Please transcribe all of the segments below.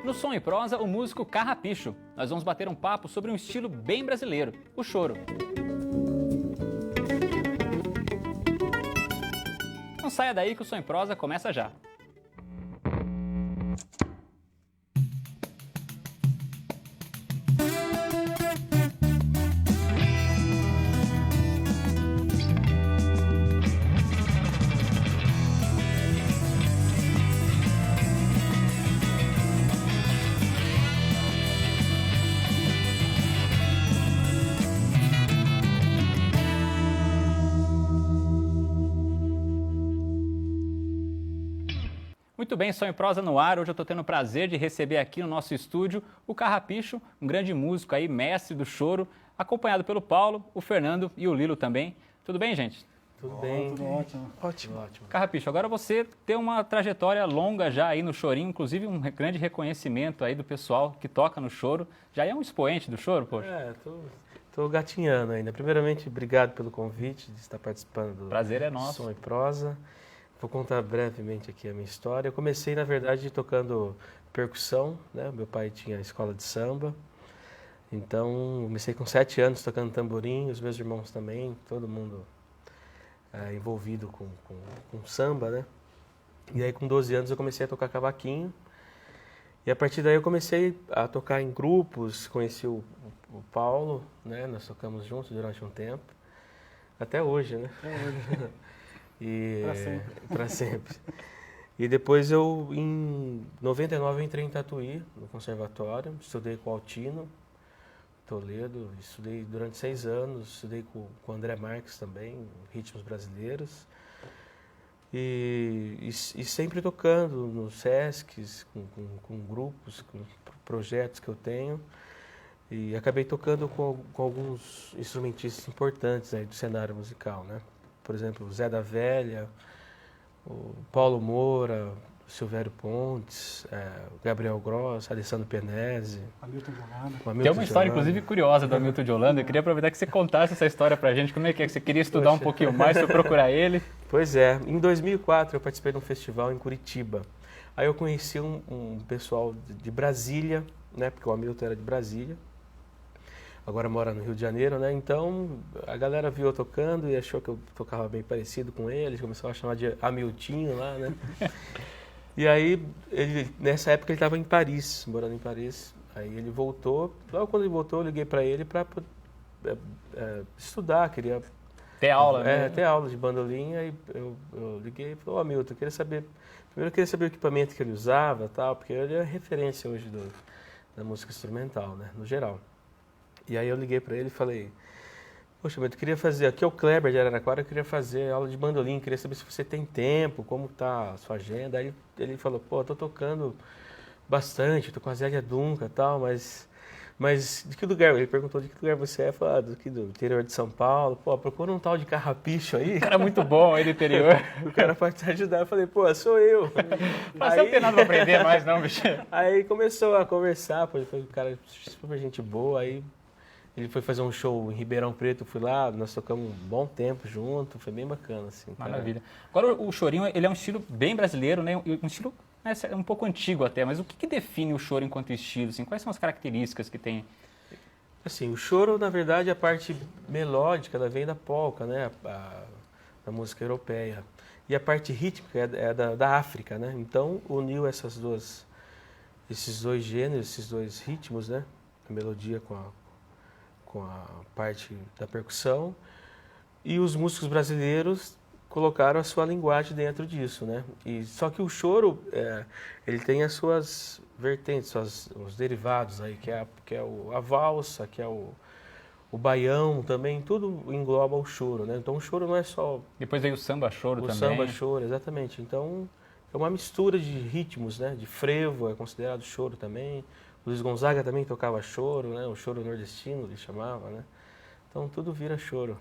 No Som e Prosa, o músico Carrapicho. Nós vamos bater um papo sobre um estilo bem brasileiro, o choro. Não saia daí que o Som e Prosa começa já. Muito bem, Som e Prosa no ar. Hoje eu estou tendo o prazer de receber aqui no nosso estúdio o Carrapicho, um grande músico aí, mestre do choro, acompanhado pelo Paulo, o Fernando e o Lilo também. Tudo bem, gente? Tudo bem. Tudo ótimo. Ótimo. Carrapicho, agora você tem uma trajetória longa já aí no chorinho, inclusive um grande reconhecimento aí do pessoal que toca no choro. Já é um expoente do choro, poxa? Tô gatinhando ainda. Primeiramente, obrigado pelo convite de estar participando do Prazer é nosso. Som e Prosa. Vou contar brevemente aqui a minha história. Eu comecei, na verdade, tocando percussão, né? Meu pai tinha escola de samba. Então, comecei com 7 anos tocando tamborim, os meus irmãos também, todo mundo envolvido com samba, né? E aí, com 12 anos, eu comecei a tocar cavaquinho. E a partir daí, eu comecei a tocar em grupos, conheci o Paulo, né? Nós tocamos juntos durante um tempo. Até hoje, né? Até hoje. Para sempre. E depois em 99, eu entrei em Tatuí, no conservatório, estudei com o Altino Toledo, estudei durante 6 anos, estudei com o André Marques também, ritmos brasileiros. E sempre tocando nos Sescs, com grupos, com projetos que eu tenho. E acabei tocando com alguns instrumentistas importantes aí do cenário musical, né? Por exemplo, o Zé da Velha, o Paulo Moura, o Silvério Pontes, o Gabriel Gross, Alessandro Penese. Hamilton de Holanda. Tem uma história, inclusive, curiosa do Hamilton de Holanda. Eu queria aproveitar que você contasse essa história pra gente. Como é que você queria estudar um pouquinho mais, foi procurar ele? Pois é. Em 2004, eu participei de um festival em Curitiba. Aí eu conheci um pessoal de Brasília, né? Porque o Hamilton era de Brasília. Agora mora no Rio de Janeiro, né? Então, a galera viu eu tocando e achou que eu tocava bem parecido com eles, começou a chamar de Hamiltinho lá, né? E aí, nessa época ele estava em Paris, morando em Paris. Aí ele voltou, logo quando ele voltou eu liguei para ele para estudar, queria... Ter aula, né? Ter aula de bandolim, aí eu liguei e falei, Hamilton, eu queria saber... Primeiro eu queria saber o equipamento que ele usava, tal, porque ele é referência hoje da música instrumental, né? No geral. E aí eu liguei para ele e falei, poxa, mas eu queria fazer, aqui é o Kleber de Araraquara, eu queria fazer aula de bandolim, queria saber se você tem tempo, como tá a sua agenda. Aí ele falou, pô, eu tô tocando bastante, tô com a Zélia Dunca e tal, mas de que lugar? Ele perguntou de que lugar você é, eu falei, do interior de São Paulo, pô, procura um tal de Carrapicho aí. O cara é muito bom aí do interior. O cara pode te ajudar. Eu falei, pô, sou eu. Mas você não tem nada pra aprender mais não, bicho. Aí começou a conversar, pô, ele foi um cara super gente boa, aí... Ele foi fazer um show em Ribeirão Preto, fui lá, nós tocamos um bom tempo junto, foi bem bacana, assim. Maravilha. Agora, o chorinho, ele é um estilo bem brasileiro, né? Um estilo um pouco antigo até, mas o que define o choro enquanto estilo? Assim? Quais são as características que tem? Assim, o choro, na verdade, a parte melódica, ela vem da polca, né? Da música europeia. E a parte rítmica é da África, né? Então, uniu esses dois gêneros, esses dois ritmos, né? A melodia com a parte da percussão, e os músicos brasileiros colocaram a sua linguagem dentro disso, né? Só que o choro, ele tem as suas vertentes, os derivados aí, que é a valsa, que é o baião também, tudo engloba o choro, né? Então o choro não é só... Depois veio o samba-choro também. O samba-choro, exatamente. Então é uma mistura de ritmos, né? De frevo, é considerado choro também. O Luiz Gonzaga também tocava choro, né? O choro nordestino, ele chamava, né? Então, tudo vira choro.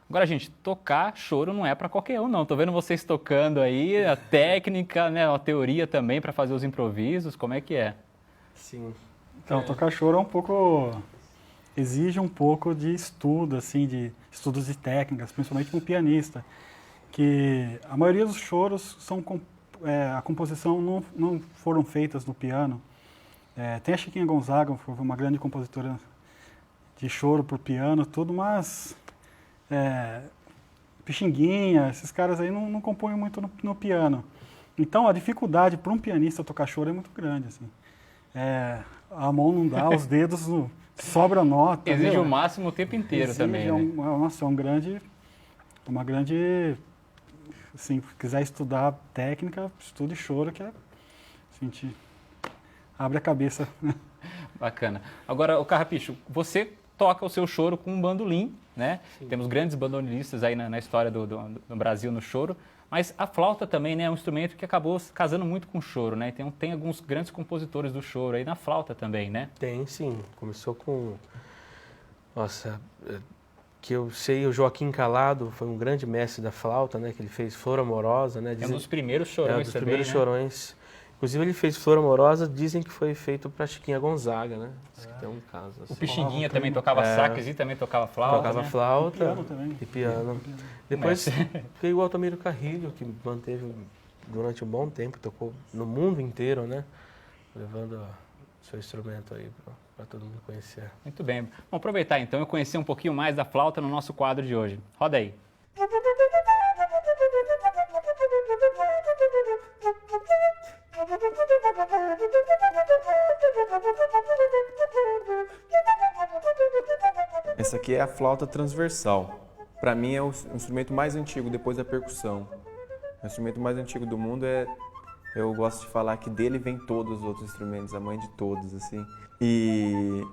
Agora, gente, tocar choro não é para qualquer um, não. Tô vendo vocês tocando aí, a técnica, né, a teoria também para fazer os improvisos, como é que é? Sim. Então, tocar choro é um pouco... exige um pouco de estudo, assim, de estudos de técnicas, principalmente para um pianista, que a maioria dos choros são a composição não foram feitas no piano. Tem a Chiquinha Gonzaga, foi uma grande compositora de choro para o piano, tudo, mas Pixinguinha, esses caras aí não compõem muito no piano. Então a dificuldade para um pianista tocar choro é muito grande, assim. A mão não dá, os dedos sobra nota. Exige viu? o máximo o tempo inteiro também, né? Nossa, uma grande, assim, se quiser estudar técnica, estude choro, que assim, abre a cabeça. Bacana. Agora, o Carrapicho, você toca o seu choro com um bandolim, né? Sim. Temos grandes bandolinistas aí na história do Brasil no choro, mas a flauta também, né, é um instrumento que acabou casando muito com o choro, né? Tem alguns grandes compositores do choro aí na flauta também, né? Tem, sim. Começou com... Nossa, que eu sei, o Joaquim Calado foi um grande mestre da flauta, né? Que ele fez Flor Amorosa, né? É um dos primeiros chorões dos também, primeiros né? chorões. Inclusive ele fez Flor Amorosa, dizem que foi feito para Chiquinha Gonzaga, né? Diz que tem um caso assim. O Pixinguinha também tocava sax e também tocava flauta, Tocava né? flauta E piano também. e piano. Depois veio o Altamiro Carrilho, que manteve durante um bom tempo, tocou no mundo inteiro, né? Levando o seu instrumento aí para todo mundo conhecer. Muito bem. Vamos aproveitar então e conhecer um pouquinho mais da flauta no nosso quadro de hoje. Roda aí. Essa aqui é a flauta transversal. Para mim é o instrumento mais antigo depois da percussão. O instrumento mais antigo do mundo eu gosto de falar que dele vem todos os outros instrumentos, a mãe de todos, assim. E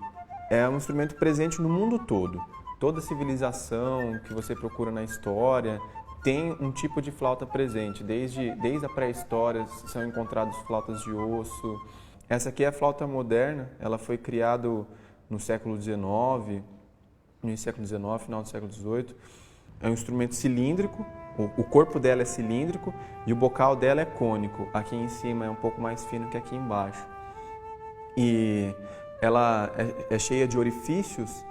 é um instrumento presente no mundo todo. Toda civilização que você procura na história tem um tipo de flauta presente. Desde a pré-história são encontradas flautas de osso. Essa aqui é a flauta moderna, ela foi criada no século XIX, no início do século XIX, final do século XVIII. É um instrumento cilíndrico, o corpo dela é cilíndrico e o bocal dela é cônico. Aqui em cima é um pouco mais fino que aqui embaixo. E ela é cheia de orifícios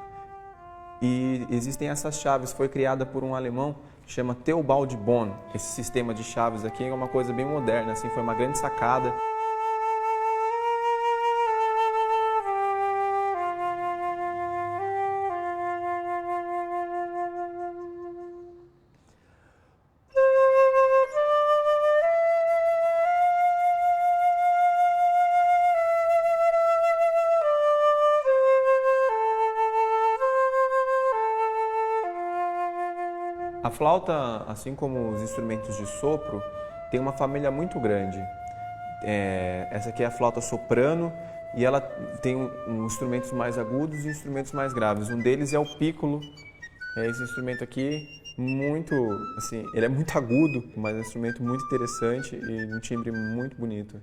e existem essas chaves. Foi criada por um alemão que chama Theobald Bonn. Esse sistema de chaves aqui é uma coisa bem moderna, assim, foi uma grande sacada. A flauta, assim como os instrumentos de sopro, tem uma família muito grande. Essa aqui é a flauta soprano e ela tem instrumentos mais agudos e instrumentos mais graves. Um deles é o pícolo. Esse instrumento aqui, muito, assim, ele é muito agudo, mas é um instrumento muito interessante e um timbre muito bonito.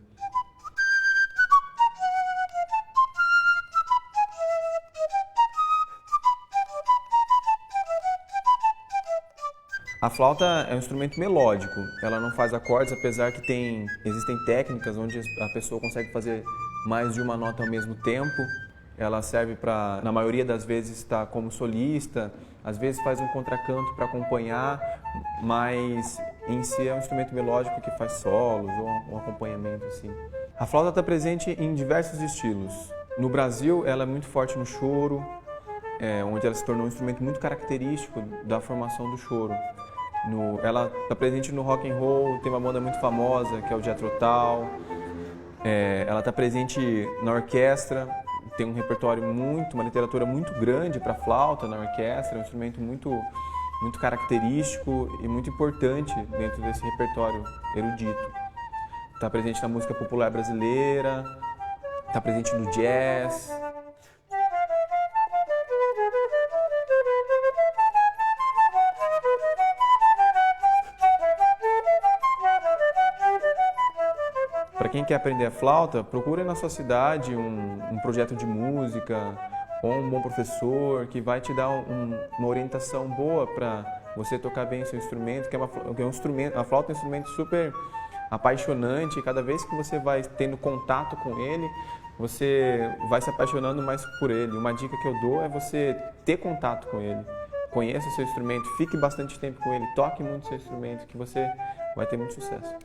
A flauta é um instrumento melódico, ela não faz acordes, apesar que existem técnicas onde a pessoa consegue fazer mais de uma nota ao mesmo tempo. Ela serve para, na maioria das vezes, estar como solista, às vezes faz um contracanto para acompanhar, mas em si é um instrumento melódico que faz solos ou um acompanhamento assim. A flauta está presente em diversos estilos. No Brasil, ela é muito forte no choro, onde ela se tornou um instrumento muito característico da formação do choro. Ela está presente no rock and roll, tem uma banda muito famosa que é o Jethro Tull. Ela está presente na orquestra, tem um repertório uma literatura muito grande para flauta na orquestra, é um instrumento muito característico e muito importante dentro desse repertório erudito. Está presente na música popular brasileira, está presente no jazz. Para quem quer aprender a flauta, procure na sua cidade um projeto de música ou um bom professor que vai te dar uma orientação boa para você tocar bem o seu instrumento, que é um instrumento, a flauta é um instrumento super apaixonante, e cada vez que você vai tendo contato com ele, você vai se apaixonando mais por ele. Uma dica que eu dou é você ter contato com ele. Conheça o seu instrumento, fique bastante tempo com ele, toque muito o seu instrumento, que você vai ter muito sucesso.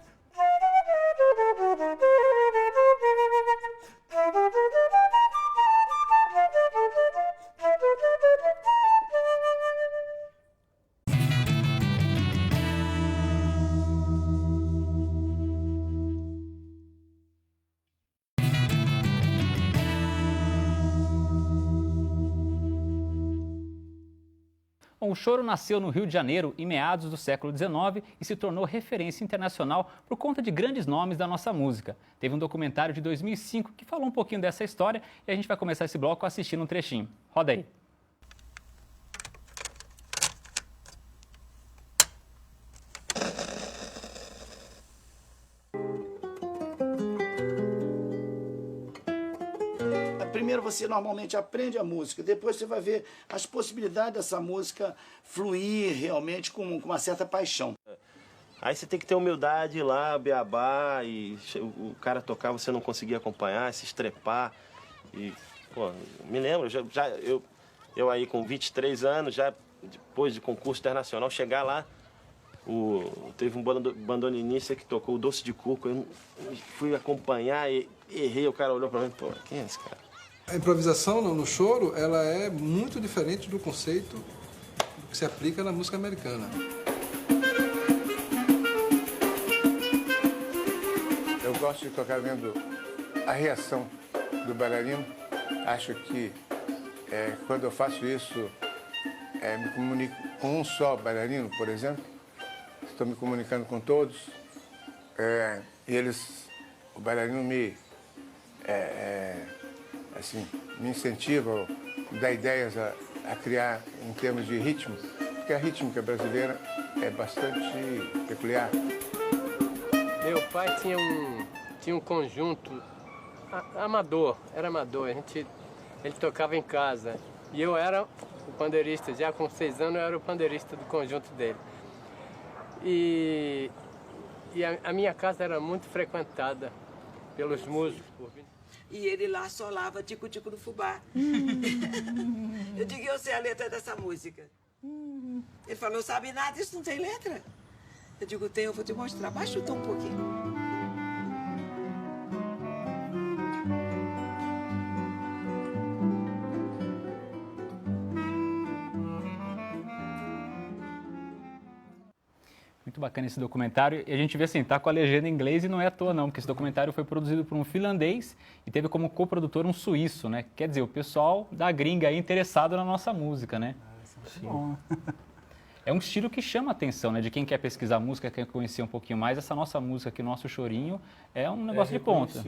Bom, o choro nasceu no Rio de Janeiro em meados do século XIX e se tornou referência internacional por conta de grandes nomes da nossa música. Teve um documentário de 2005 que falou um pouquinho dessa história e a gente vai começar esse bloco assistindo um trechinho. Roda aí. Primeiro você normalmente aprende a música, depois você vai ver as possibilidades dessa música fluir realmente com uma certa paixão. Aí você tem que ter humildade lá, beabá, e o cara tocar, você não conseguia acompanhar, se estrepar. E, pô, me lembro, eu aí com 23 anos, já depois de concurso internacional, chegar lá, teve um bandolinista que tocou o Doce de Coco, eu fui acompanhar e errei, o cara olhou pra mim, pô, quem é esse cara? A improvisação no choro, ela é muito diferente do conceito que se aplica na música americana. Eu gosto de tocar vendo a reação do bailarino. Acho que quando eu faço isso, me comunico com um só bailarino, por exemplo. Estou me comunicando com todos e o bailarino me incentiva, dá ideias a criar em termos de ritmo, porque a rítmica brasileira é bastante peculiar. Meu pai tinha um conjunto amador, era amador, ele tocava em casa e eu era o pandeirista, já com 6 anos eu era o pandeirista do conjunto dele. E a minha casa era muito frequentada pelos músicos. E ele lá solava Tico-Tico do Fubá. Eu digo, eu sei a letra dessa música. Ele falou, sabe nada, isso não tem letra? Eu digo, tem, eu vou te mostrar. Baixa um pouquinho. Muito bacana esse documentário. E a gente vê assim, tá com a legenda em inglês e não é à toa não, porque esse documentário foi produzido por um finlandês e teve como coprodutor um suíço, né? Quer dizer, o pessoal da gringa aí interessado na nossa música, né? Bom. É um estilo que chama a atenção, né? De quem quer pesquisar música, quer conhecer um pouquinho mais. Essa nossa música aqui, Nosso Chorinho, é um negócio de ponta.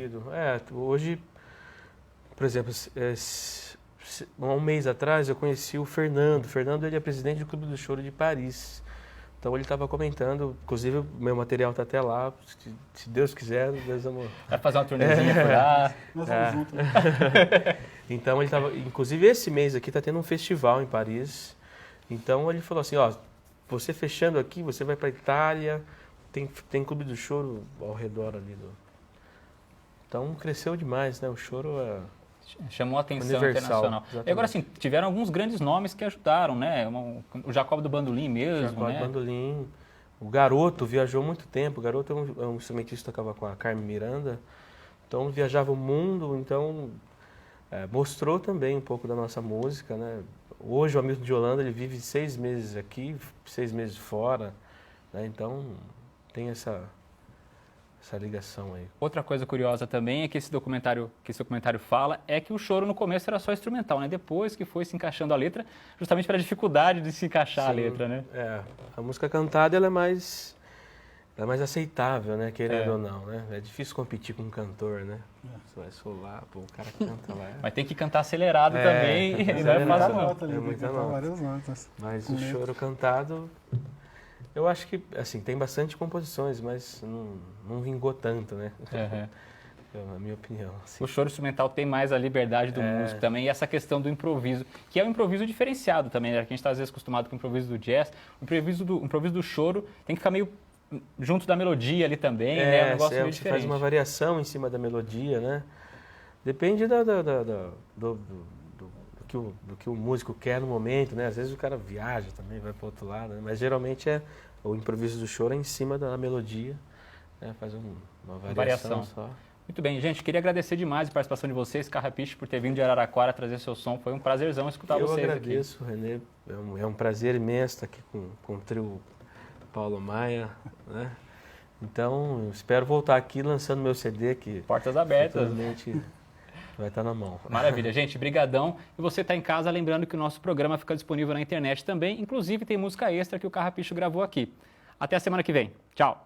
Hoje, por exemplo, um mês atrás eu conheci o Fernando. O Fernando, ele é presidente do Clube do Choro de Paris. Então ele estava comentando, inclusive o meu material está até lá, se Deus quiser, Deus amor. Vai fazer uma turnezinha por lá. Nós vamos juntos. Então ele estava, inclusive esse mês aqui está tendo um festival em Paris. Então ele falou assim, ó, você fechando aqui, você vai para a Itália, tem Clube do Choro ao redor ali. Então cresceu demais, né? O choro chamou a atenção universal, internacional. Exatamente. E agora, assim, tiveram alguns grandes nomes que ajudaram, né? O Jacob do Bandolim mesmo, Jacob né? Bandolim. O Garoto viajou muito tempo. O Garoto é um instrumentista que tocava com a Carmen Miranda. Então, viajava o mundo. Então, mostrou também um pouco da nossa música, né? Hoje, o Hamilton de Holanda, ele vive 6 meses aqui, 6 meses fora. Né? Então, tem essa ligação aí. Outra coisa curiosa também é que esse documentário fala é que o choro no começo era só instrumental, né? Depois que foi se encaixando a letra, justamente pela dificuldade de se encaixar a letra, né? A música cantada ela é mais aceitável, né? Querendo ou não, né? É difícil competir com um cantor, né? Você vai solar, pô, o cara canta lá. Mas tem que cantar acelerado também, e não é fácil não. É muita nota. Várias notas. Mas o choro cantado, eu acho que, assim, tem bastante composições, mas não vingou tanto, né? na minha opinião. Assim. O choro instrumental tem mais a liberdade do músico também, e essa questão do improviso, que é um improviso diferenciado também, né? Que a gente está às vezes acostumado com o improviso do jazz, o improviso do choro tem que ficar meio junto da melodia ali também, né? É um negócio meio você diferente. faz uma variação em cima da melodia, né? Depende do que o músico quer no momento, né? Às vezes o cara viaja também, vai para o outro lado, né? Mas geralmente o improviso do choro é em cima da melodia, né? Faz uma variação só. Muito bem, gente, queria agradecer demais a participação de vocês, Carrapicho, por ter vindo de Araraquara trazer seu som. Foi um prazerzão escutar vocês aqui. Eu agradeço, Renê. É um prazer imenso estar aqui com o trio Paulo Maia, né? Então, eu espero voltar aqui lançando meu CD, que portas abertas. Futuramente vai estar na mão. Maravilha, gente, brigadão. E você está em casa, lembrando que o nosso programa fica disponível na internet também. Inclusive, tem música extra que o Carrapicho gravou aqui. Até a semana que vem. Tchau.